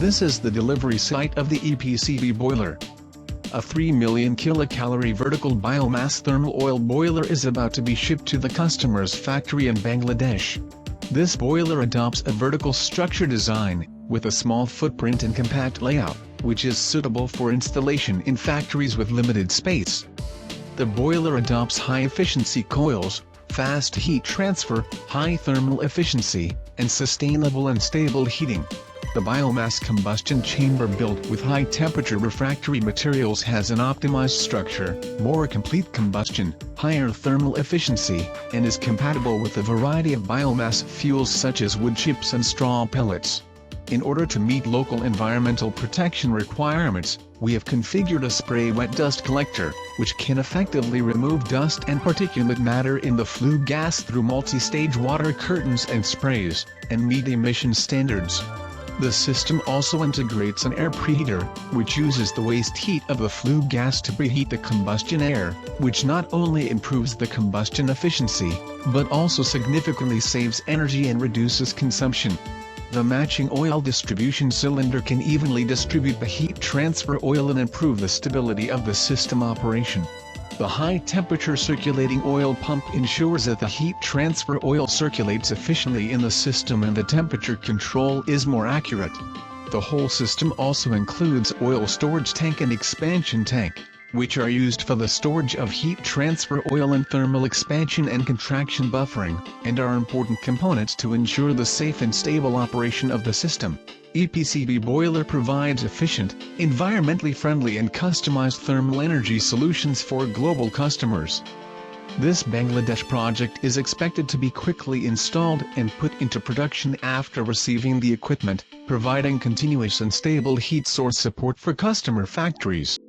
This is the delivery site of the EPCB boiler. A 3 million kilocalorie vertical biomass thermal oil boiler is about to be shipped to the customer's factory in Bangladesh. This boiler adopts a vertical structure design, with a small footprint and compact layout, which is suitable for installation in factories with limited space. The boiler adopts high-efficiency coils, fast heat transfer, high thermal efficiency, and sustainable and stable heating. The biomass combustion chamber built with high-temperature refractory materials has an optimized structure, more complete combustion, higher thermal efficiency, and is compatible with a variety of biomass fuels such as wood chips and straw pellets. In order to meet local environmental protection requirements, we have configured a spray wet dust collector, which can effectively remove dust and particulate matter in the flue gas through multi-stage water curtains and sprays, and meet emission standards. The system also integrates an air preheater, which uses the waste heat of the flue gas to preheat the combustion air, which not only improves the combustion efficiency, but also significantly saves energy and reduces consumption. The matching oil distribution cylinder can evenly distribute the heat transfer oil and improve the stability of the system operation. The high-temperature circulating oil pump ensures that the heat transfer oil circulates efficiently in the system and the temperature control is more accurate. The whole system also includes oil storage tank and expansion tank, which are used for the storage of heat transfer oil and thermal expansion and contraction buffering, and are important components to ensure the safe and stable operation of the system. EPCB boiler provides efficient, environmentally friendly and customized thermal energy solutions for global customers. This Bangladesh project is expected to be quickly installed and put into production after receiving the equipment, providing continuous and stable heat source support for customer factories.